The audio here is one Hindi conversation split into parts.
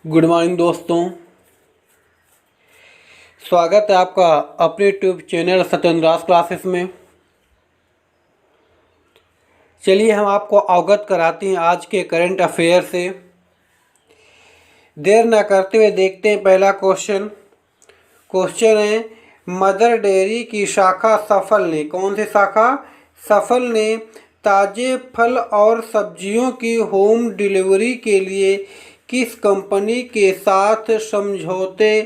गुड मॉर्निंग दोस्तों। स्वागत है आपका अपने यूट्यूब चैनल सत्येंद्रास क्लासेस में। चलिए हम आपको अवगत कराते हैं आज के करंट अफेयर से। देर न करते हुए देखते हैं पहला क्वेश्चन है मदर डेयरी की शाखा सफल ने, कौन सी शाखा? सफल ने ताज़े फल और सब्जियों की होम डिलीवरी के लिए किस कंपनी के साथ समझौते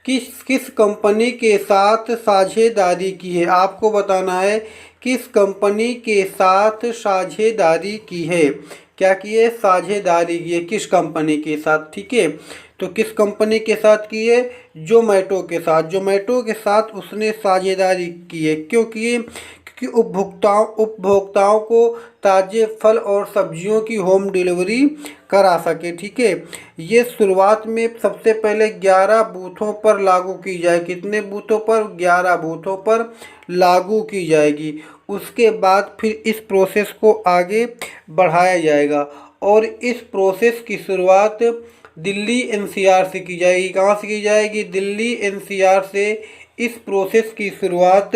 किस कंपनी के साथ साझेदारी की है? आपको बताना है किस कंपनी के साथ साझेदारी की है। क्या की है? साझेदारी की है किस कंपनी के साथ। ठीक है, तो किस कंपनी के साथ की है? जोमेटो के साथ। जोमेटो के साथ उसने साझेदारी की है। क्यों की है? क्योंकि उपभोक्ताओं को ताज़े फल और सब्जियों की होम डिलीवरी करा सके। ठीक है, ये शुरुआत में सबसे पहले 11 बूथों पर लागू की जाए। कितने बूथों पर? 11 बूथों पर लागू की जाएगी। उसके बाद फिर इस प्रोसेस को आगे बढ़ाया जाएगा और इस प्रोसेस की शुरुआत दिल्ली एनसीआर से की जाएगी। कहाँ से की जाएगी? दिल्ली एनसीआर से इस प्रोसेस की शुरुआत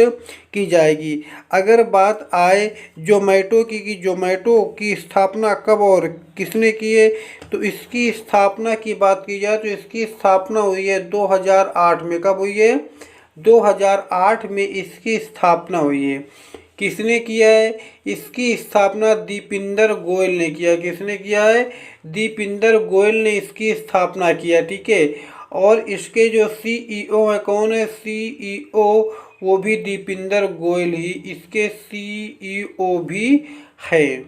की जाएगी। अगर बात आए जोमेटो की कि जोमेटो की स्थापना कब और किसने की है, तो इसकी स्थापना की बात की जाए तो इसकी स्थापना हुई है 2008 में। कब हुई है? 2008 में इसकी स्थापना हुई है। किसने किया है? इसकी स्थापना दीपिंदर गोयल ने किया। किसने किया है? दीपिंदर गोयल ने इसकी स्थापना किया। ठीक है, और इसके जो सीईओ है, कौन है सीईओ? वो भी दीपिंदर गोयल ही इसके सीईओ भी है।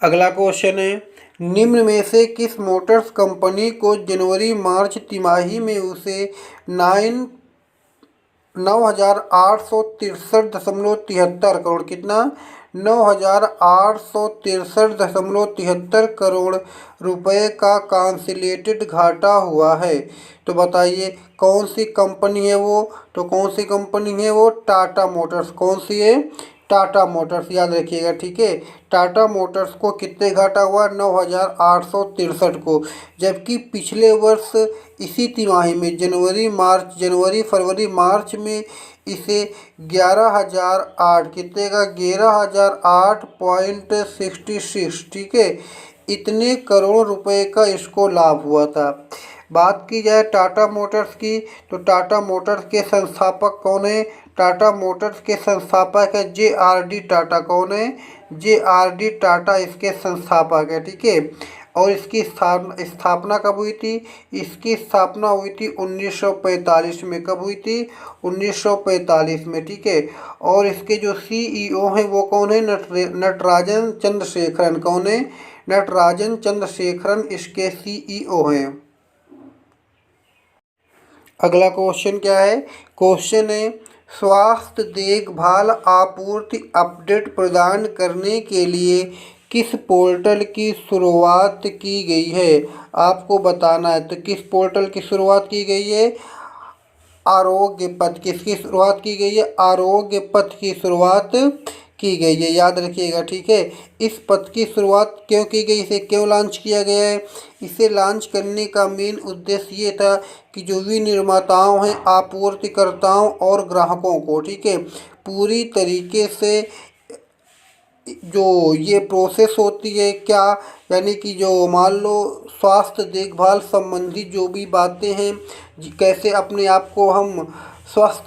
अगला क्वेश्चन है निम्न में से किस मोटर्स कंपनी को जनवरी मार्च तिमाही में उसे 9,863.73 करोड़, कितना? 9,863.73 करोड़ रुपए का कंसोलिडेटेड घाटा हुआ है। तो बताइए कौन सी कंपनी है वो? तो कौन सी कंपनी है वो? टाटा मोटर्स। कौन सी है? टाटा मोटर्स, याद रखिएगा। ठीक है, टाटा मोटर्स को कितने घाटा हुआ? 9,863 को। जबकि पिछले वर्ष इसी तिमाही में जनवरी फरवरी मार्च में इसे 11,008, कितने का? 11,008.66, ठीक है, इतने करोड़ रुपए का इसको लाभ हुआ था। बात की जाए टाटा मोटर्स की तो टाटा मोटर्स के संस्थापक कौन है? टाटा मोटर्स के संस्थापक है JRD टाटा। कौन है? JRD टाटा इसके संस्थापक है। ठीक है, और इसकी स्थापना कब हुई थी? इसकी स्थापना हुई थी 1945 में। कब हुई थी? 1945 में। ठीक है, और इसके जो सीईओ हैं वो कौन है? नटराजन चंद्रशेखरन। कौन है? नटराजन चंद्रशेखरन इसके सीईओ हैं। अगला क्वेश्चन क्या है? क्वेश्चन है स्वास्थ्य देखभाल आपूर्ति अपडेट प्रदान करने के लिए किस पोर्टल की शुरुआत की गई है? आपको बताना है। तो किस पोर्टल की शुरुआत की गई है? आरोग्य पथ। किसकी शुरुआत की गई है? आरोग्य पथ की शुरुआत की गई है, याद रखिएगा। ठीक है, इस पथ की शुरुआत क्यों की गई? इसे क्यों लॉन्च किया गया है? इसे लॉन्च करने का मेन उद्देश्य ये था कि जो भी निर्माताओं हैं, आपूर्तिकर्ताओं और ग्राहकों को, ठीक है, पूरी तरीके से जो ये प्रोसेस होती है, क्या यानी कि जो मान लो स्वास्थ्य देखभाल संबंधी जो भी बातें हैं, कैसे अपने आप को हम स्वस्थ।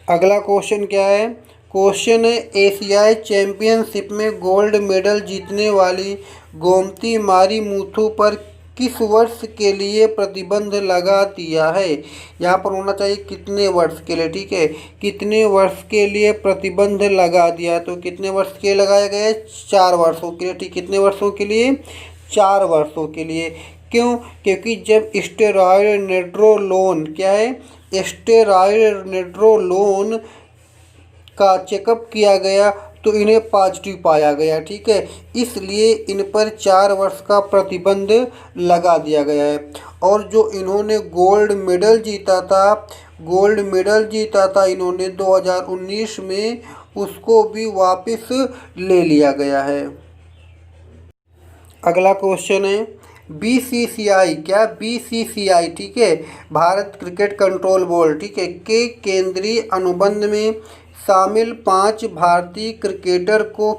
अगला क्वेश्चन क्या है? क्वेश्चन है एशियाई चैंपियनशिप में गोल्ड मेडल जीतने वाली गोमती मारीमुथु पर किस वर्ष के लिए प्रतिबंध लगा दिया है? यहाँ पर होना चाहिए कितने वर्ष के लिए। ठीक है, कितने वर्ष के लिए प्रतिबंध लगा दिया? तो कितने वर्ष के लिए लगाया गया है? 4 वर्षों के लिए। ठीक, कितने वर्षों के लिए? 4 वर्षों के लिए। क्यों? क्योंकि जब स्टेरॉयड नेड्रोलोन, क्या है? स्टेरॉयड नेड्रोलोन का चेकअप किया गया तो इन्हें पॉजिटिव पाया गया। ठीक है, इसलिए इन पर 4 वर्ष का प्रतिबंध लगा दिया गया है। और जो इन्होंने गोल्ड मेडल जीता था इन्होंने 2019 में, उसको भी वापस ले लिया गया है। अगला क्वेश्चन है बीसीसीआई, क्या बीसीसीआई, ठीक है, भारत क्रिकेट कंट्रोल बोर्ड, ठीक है, के केंद्रीय अनुबंध में शामिल 5 भारतीय क्रिकेटर को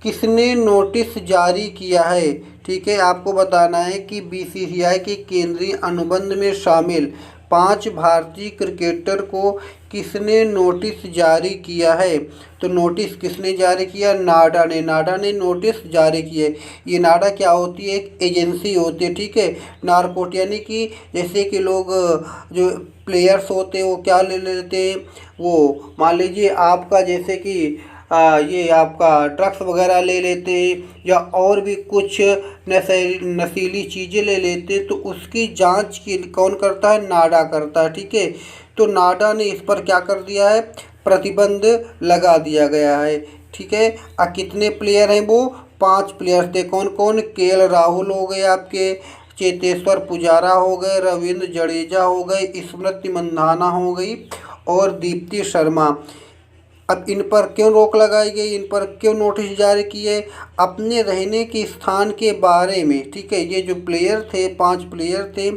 किसने नोटिस जारी किया है। ठीक है, आपको बताना है कि बीसीसीआई के केंद्रीय अनुबंध में शामिल 5 भारतीय क्रिकेटर को किसने नोटिस जारी किया है। तो नोटिस किसने जारी किया? नाडा ने नोटिस जारी किए। ये नाडा क्या होती है? एक एजेंसी होती है, ठीक है, नारकोट, यानी कि जैसे कि लोग जो प्लेयर्स होते हैं वो क्या ले लेते हैं, वो मान लीजिए आपका जैसे कि ये आपका ड्रग्स वगैरह ले लेते हैं या और भी कुछ नशीली चीज़ें ले लेते हैं, तो उसकी जांच के कौन करता है? नाडा करता है, ठीक है। तो नाडा ने इस पर क्या कर दिया है? प्रतिबंध लगा दिया गया है, ठीक है। कितने प्लेयर हैं वो? 5 प्लेयर थे। कौन कौन? केएल राहुल हो गए, आपके चेतेश्वर पुजारा हो गए, रविंद्र जडेजा हो गए, स्मृति मंधाना हो गई और दीप्ति शर्मा। अब इन पर क्यों रोक लगाई गई? इन पर क्यों नोटिस जारी किए? अपने रहने के स्थान के बारे में, ठीक है, ये जो प्लेयर थे, 5 प्लेयर थे,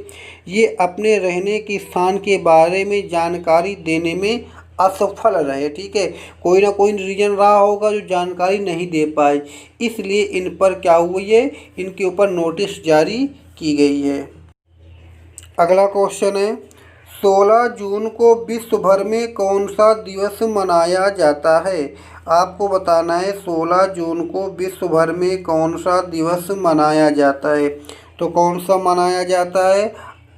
ये अपने रहने के स्थान के बारे में जानकारी देने में असफल रहे, ठीक है। कोई ना कोई रीजन रहा होगा जो जानकारी नहीं दे पाए, इसलिए इन पर क्या हुई है? इनके ऊपर नोटिस जारी की गई है। अगला क्वेश्चन है 16 जून को विश्व भर में कौन सा दिवस मनाया जाता है। आपको बताना है 16 जून को विश्व भर में कौन सा दिवस मनाया जाता है। तो कौन सा मनाया जाता है?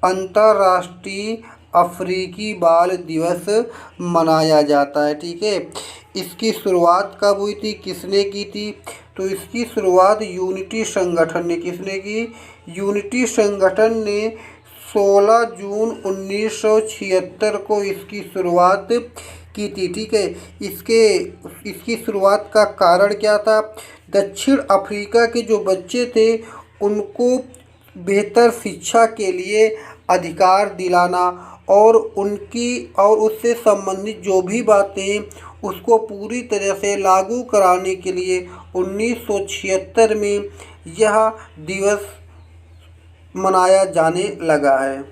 अंतर्राष्ट्रीय अफ्रीकी बाल दिवस मनाया जाता है, ठीक है। इसकी शुरुआत कब हुई थी? किसने की थी? तो इसकी शुरुआत यूनिटी संगठन ने, किसने की? यूनिटी संगठन ने 16 जून 1976 को इसकी शुरुआत की थी, ठीक है। इसकी शुरुआत का कारण क्या था? दक्षिण अफ्रीका के जो बच्चे थे उनको बेहतर शिक्षा के लिए अधिकार दिलाना और उससे संबंधित जो भी बातें उसको पूरी तरह से लागू कराने के लिए 1976 में यह दिवस मनाया जाने लगा है।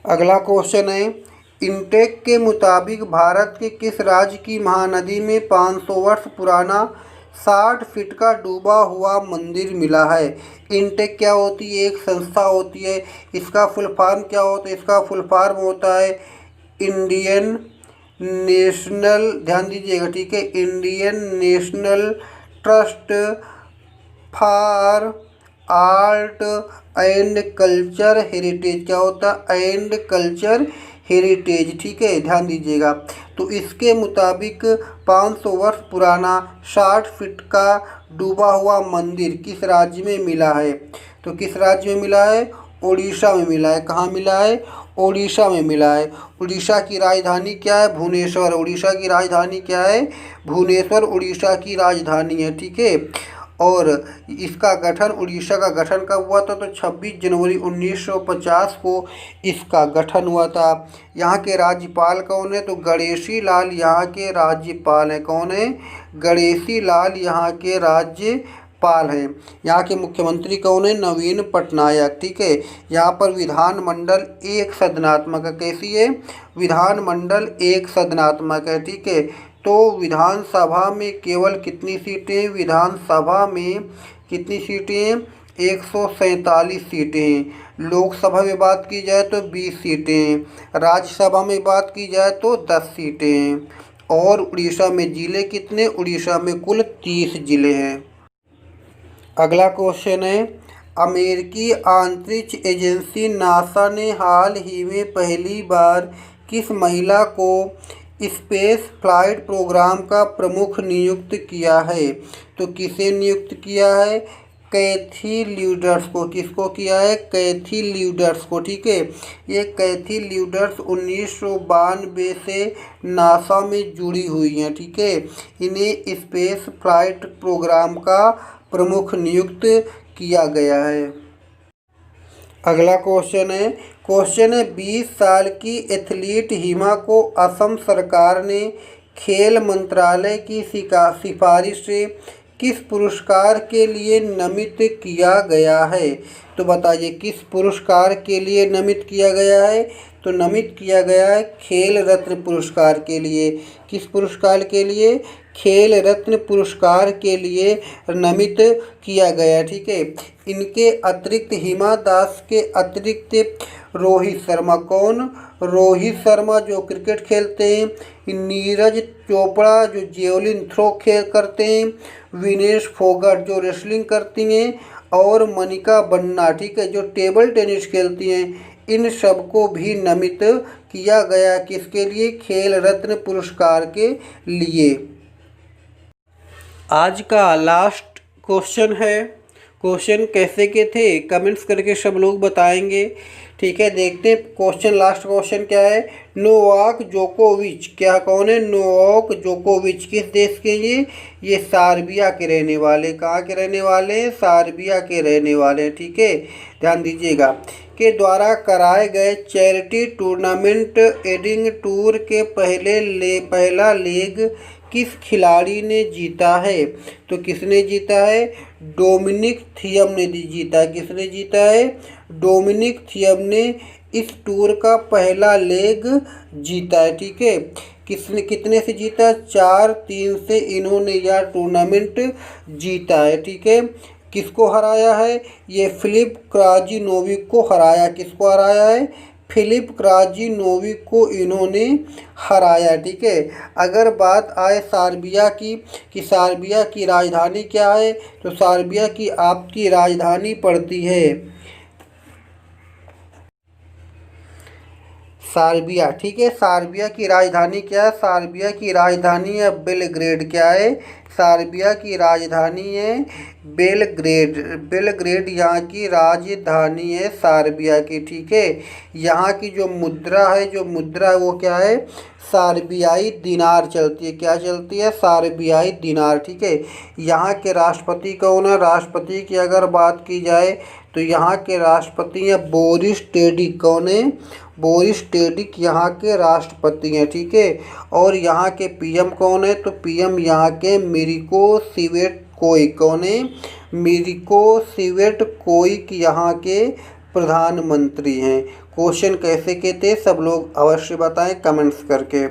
अगला क्वेश्चन है इंटेक के मुताबिक भारत के किस राज्य की महानदी में 500 वर्ष पुराना 60 फीट का डूबा हुआ मंदिर मिला है। इंटेक क्या होती है? एक संस्था होती है। इसका फुल फॉर्म क्या होता है? इसका फुल फॉर्म होता है इंडियन नेशनल, ध्यान दीजिएगा, ठीक है, Indian national trust for art and culture heritage. क्या होता है? एंड कल्चर हेरिटेज, ठीक है, ध्यान दीजिएगा। तो इसके मुताबिक 500 वर्ष पुराना 60 फीट का डूबा हुआ मंदिर किस राज्य में मिला है? तो किस राज्य में मिला है? ओडिशा में मिला है। कहाँ मिला है? ओडिशा में मिला है। उड़ीसा की राजधानी क्या है? भुवनेश्वर। उड़ीसा की राजधानी क्या है? भुवनेश्वर उड़ीसा की राजधानी है, ठीक है। और इसका गठन, उड़ीसा का गठन कब हुआ था? तो 26 जनवरी 1950 को इसका गठन हुआ था। यहाँ के राज्यपाल कौन है? तो गणेशी लाल यहाँ के राज्यपाल हैं। कौन है? गणेशी लाल यहाँ के राज्यपाल हैं। यहाँ के मुख्यमंत्री कौन है? नवीन पटनायक, ठीक है। यहाँ पर विधानमंडल एक सदनात्मक है। कैसी है? विधानमंडल एक सदनात्मक है, ठीक है। तो विधानसभा में केवल कितनी सीटें? विधानसभा में कितनी सीटें हैं? 147 सीटें हैं। लोकसभा में बात की जाए तो 20 सीटें हैं। राज्यसभा में बात की जाए तो 10 सीटें हैं। और उड़ीसा में ज़िले कितने? उड़ीसा में कुल 30 ज़िले हैं। अगला क्वेश्चन है अमेरिकी अंतरिक्ष एजेंसी नासा ने हाल ही में पहली बार किस महिला को स्पेस फ्लाइट प्रोग्राम का प्रमुख नियुक्त किया है? तो किसे नियुक्त किया है? कैथी ल्यूडर्स को। किसको किया है? कैथी ल्यूडर्स को, ठीक है। ये कैथी ल्यूडर्स 1992 से नासा में जुड़ी हुई हैं, ठीक है। इन्हें स्पेस फ्लाइट प्रोग्राम का प्रमुख नियुक्त किया गया है। अगला क्वेश्चन है 20 साल की एथलीट हिमा को असम सरकार ने खेल मंत्रालय की सिफारिश से किस पुरस्कार के लिए नामित किया गया है? तो बताइए किस पुरस्कार के लिए नामित किया गया है? तो नामित किया गया है खेल रत्न पुरस्कार के लिए। किस पुरस्कार के लिए? खेल रत्न पुरस्कार के लिए नामित किया गया। ठीक है। इनके अतिरिक्त हिमा दास के अतिरिक्त रोहित शर्मा, कौन? रोहित शर्मा जो क्रिकेट खेलते हैं, नीरज चोपड़ा जो जेवलिन थ्रो खेल करते हैं, विनेश फोगाट जो रेसलिंग करती हैं, और मनिका बन्ना, ठीक है, जो टेबल टेनिस खेलती हैं, इन सबको भी नामित किया गया। किसके लिए? खेल रत्न पुरस्कार के लिए। आज का लास्ट क्वेश्चन है। क्वेश्चन कैसे के थे कमेंट्स करके सब लोग बताएंगे। ठीक है, देखते हैं क्वेश्चन। लास्ट क्वेश्चन क्या है? नोवाक जोकोविच, क्या कौन है? नोवाक जोकोविच किस देश के ये सर्बिया के रहने वाले। कहाँ के रहने वाले हैं? सर्बिया के रहने वाले। ठीक है, ध्यान दीजिएगा। के द्वारा कराए गए चैरिटी टूर्नामेंट एडिंग टूर के पहला लेग किस खिलाड़ी ने जीता है? तो किसने जीता है? डोमिनिक थियम ने जीता। किसने जीता है? डोमिनिक थियम ने इस टूर का पहला लेग जीता है। ठीक है, किसने कितने से जीता? 4-3 से इन्होंने यह टूर्नामेंट जीता है। ठीक है, किसको हराया है? ये फिलिप क्राजिनोविक को हराया। किसको हराया है? फिलिप क्राजिनोविक को इन्होंने हराया। ठीक है, अगर बात आए सर्बिया की कि सर्बिया की राजधानी क्या है, तो सर्बिया की आपकी राजधानी पड़ती है सर्बिया। ठीक है, सर्बिया की राजधानी क्या है? सर्बिया की राजधानी है बेलग्रेड। क्या है? सर्बिया की राजधानी है बेलग्रेड। बेलग्रेड यहाँ की राजधानी है सर्बिया की। ठीक है, यहाँ की जो मुद्रा है वो क्या है? सर्बियाई दिनार चलती है। क्या चलती है? सर्बियाई दिनार। ठीक है, यहाँ के राष्ट्रपति कौन है? राष्ट्रपति की अगर बात की जाए तो यहाँ के राष्ट्रपति हैं बोरिस टेडिक। कौन है? बोरिस टेडिक यहाँ के राष्ट्रपति हैं। ठीक है, और यहाँ के पीएम कौन है? तो पीएम यहाँ के मिरिको सिवेटकोई। कौन है? मिरिको सिवेटकोई यहाँ के प्रधानमंत्री हैं। क्वेश्चन कैसे के थे सब लोग अवश्य बताएं कमेंट्स करके।